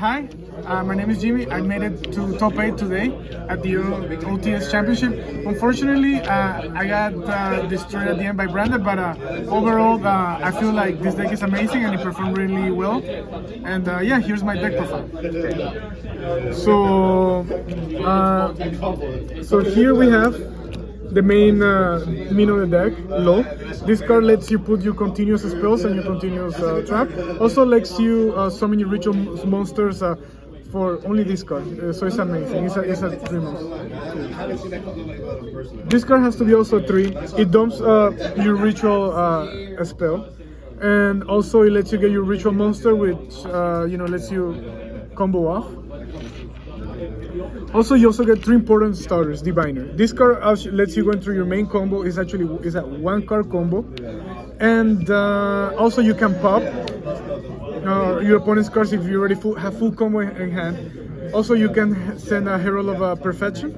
Hi, my name is Jimmy. I made it to top 8 today at the OTS Championship. Unfortunately, I got destroyed at the end by Brandon, but overall, I feel like this deck is amazing and it performed really well. And yeah, here's my deck profile. So here we have the main min of the deck, low. This card lets you put your continuous spells and your continuous trap. Also lets you summon your ritual monsters for only this card. So it's amazing. It's a 3 months. This card has to be also a 3. It dumps your ritual spell, and also it lets you get your ritual monster, which lets you combo off. Also, you also get 3 important starters. Diviner. This card lets you go into your main combo. It's a 1-card combo, and also you can pop your opponent's cards if you already have full combo in hand. Also, you can send a Herald of Perfection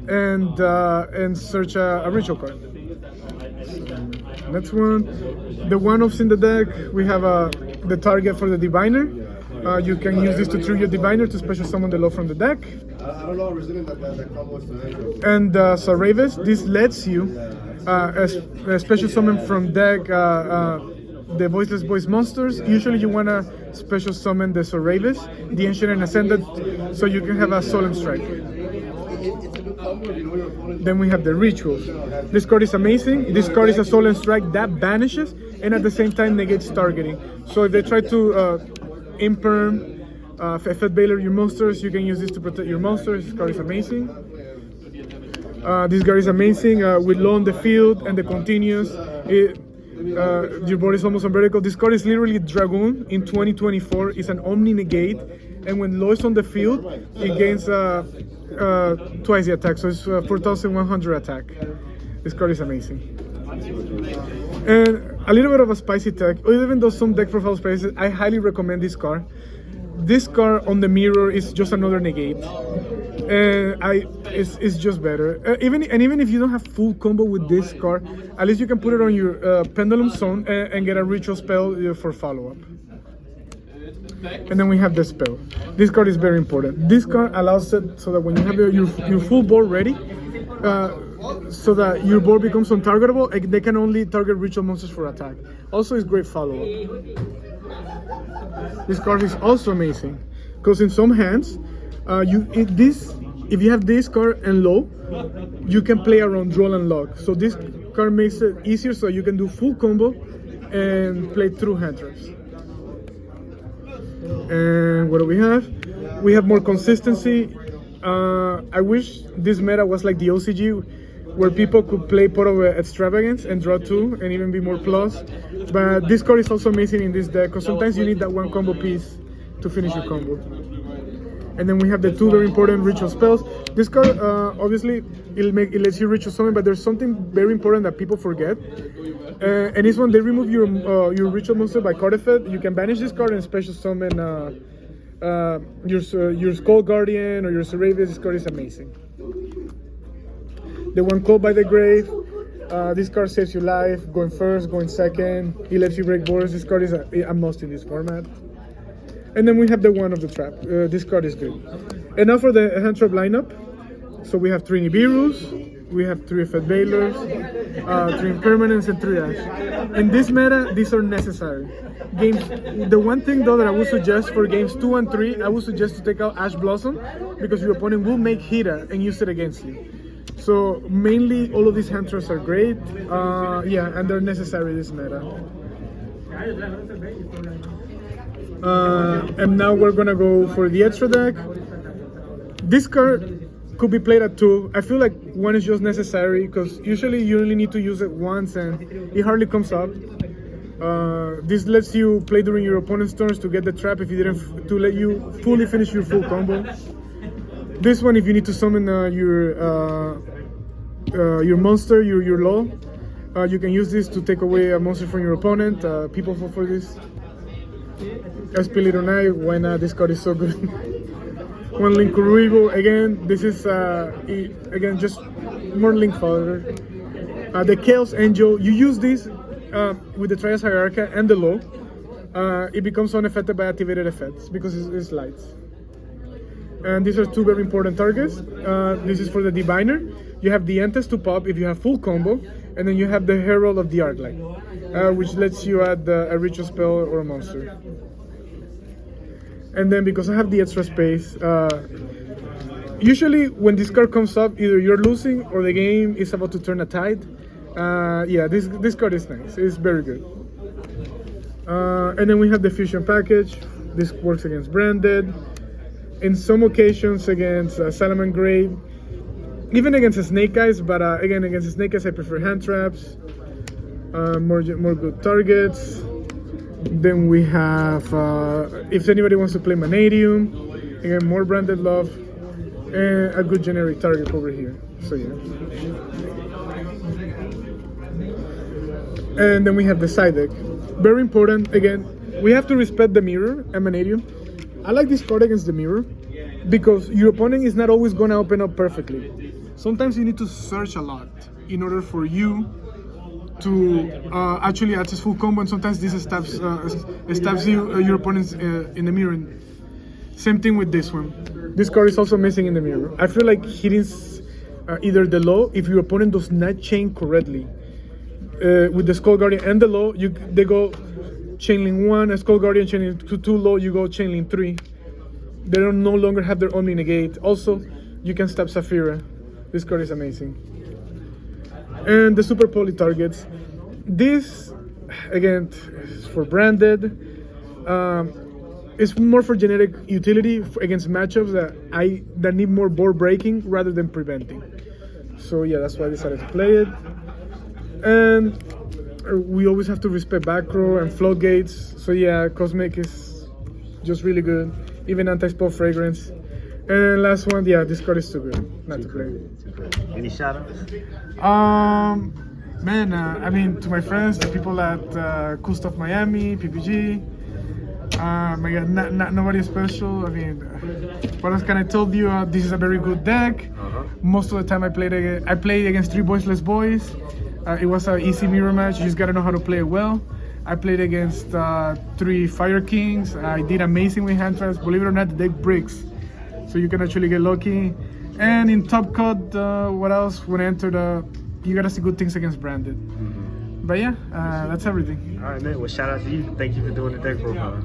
and search a ritual card. Next one, the 1-offs in the deck. We have the target for the Diviner. You can use this to trigger your Diviner to special summon the low from the deck. And Saravis, this lets you a special summon from deck the Voiceless voice monsters. Usually you want to special summon the Saravis, the Ancient and Ascended, so you can have a Solemn Strike. Then we have the Rituals. This card is amazing. This card is a Solemn Strike that vanishes and at the same time negates targeting. So if they try to imperm, Fed Baylor your monsters, you can use this to protect your monsters. This card is amazing. This card is amazing with low on the field and the continuous. Your board is almost unbreakable. This card is literally Dragoon in 2024. It's an Omni Negate, and when low is on the field, it gains twice the attack, so it's 4,100 attack. This card is amazing. And a little bit of a spicy tech, even though some deck profile spices, I highly recommend this card. This card on the mirror is just another negate, and it's just better. Even if you don't have full combo with this card, at least you can put it on your Pendulum Zone and get a ritual spell for follow-up. And then we have the spell. This card is very important. This card allows it so that when you have your full board ready, so that your board becomes untargetable, they can only target ritual monsters for attack. Also, it's great follow-up. This card is also amazing because in some hands, if you have this card and low, you can play around draw and lock. So this card makes it easier, so you can do full combo and play through hand traps. And what do we have? We have more consistency. I wish this meta was like the OCG, where people could play Pot of Extravagance and draw 2 and even be more plus. But this card is also amazing in this deck because sometimes you need that one combo piece to finish your combo. And then we have the 2 very important ritual spells. This card, obviously, it lets you ritual summon, but there's something very important that people forget. And it's when they remove your ritual monster by card effect, you can banish this card and special summon your Skull Guardian or your Saravis. This card is amazing. The one called by the grave. This card saves your life, going first, going second. It lets you break borders. This card is a must in this format. And then we have the 1 of the trap. This card is good. And now for the hand trap lineup. So we have 3 Nibiru's, we have 3 Fed Baylors, 3 Impermanents, and 3 Ash. In this meta, these are necessary. The one thing though that I would suggest for games 2 and 3, I would suggest to take out Ash Blossom because your opponent will make Hita and use it against you. So mainly all of these hand traps are great. Yeah, and they're necessary this meta. And now we're gonna go for the extra deck. This card could be played at 2. I feel like 1 is just necessary because usually you only need to use it once and it hardly comes up. This lets you play during your opponent's turns to get the trap if you didn't, to let you fully finish your full combo. This one, if you need to summon your monster, your low, you can use this to take away a monster from your opponent. People fall for this. SP Little Knight, why not? This card is so good. 1 Link Kuribo. Again, this is again just more Link fodder. The Chaos Angel. You use this with the Trias Hierarchy and the low. it becomes unaffected by activated effects because it's lights. And these are two very important targets. This is for the diviner. You have the Entes to pop if you have full combo, and then you have the Herald of the Arclight, which lets you add a ritual spell or a monster. And then because I have the extra space, usually when this card comes up, either you're losing or the game is about to turn a tide. Yeah, this card is nice. It's very good. And then we have the fusion package. This works against branded. In some occasions against Salamangreat, even against Snake Eyes, but again against Snake Eyes I prefer hand traps, more good targets. Then we have, if anybody wants to play Manadium, again more branded love, and a good generic target over here. So yeah. And then we have the side deck. Very important, again, we have to respect the mirror and Manadium. I like this card against the mirror because your opponent is not always going to open up perfectly. Sometimes you need to search a lot in order for you to actually access full combo, and sometimes this stabs your opponents in the mirror. Same thing with this one. This card is also missing in the mirror. I feel like hitting either the low, if your opponent does not chain correctly, with the Skull Guardian and the low, they go chainlink 1, a Skull Guardian chainlink 2 low, you go chainlink 3. They don't no longer have their Omni Negate. Also, you can stab Saphira. This card is amazing. And the Super Poly targets. This, again, is for branded. It's more for generic utility against matchups that need more board breaking rather than preventing. So yeah, that's why I decided to play it. And we always have to respect back row and floodgates. So yeah, Cosmic is just really good. Even anti-spell fragrance. And last one, yeah, this card is too good not to play. Any shoutouts? Man, I mean, to my friends, the people at Cool Stuff Miami, PPG. My God, nobody special. I mean, what else can I tell you? This is a very good deck. Most of the time I played against 3 Voiceless boys. It was an easy mirror match. You just gotta know how to play it well. I played against 3 Fire Kings. I did amazing with hand traps. Believe it or not, the deck breaks, so you can actually get lucky. And in Top Cut, what else? When I entered, you gotta see good things against branded. But yeah, that's everything. All right, man. Well, shout out to you. Thank you for doing the deck profile.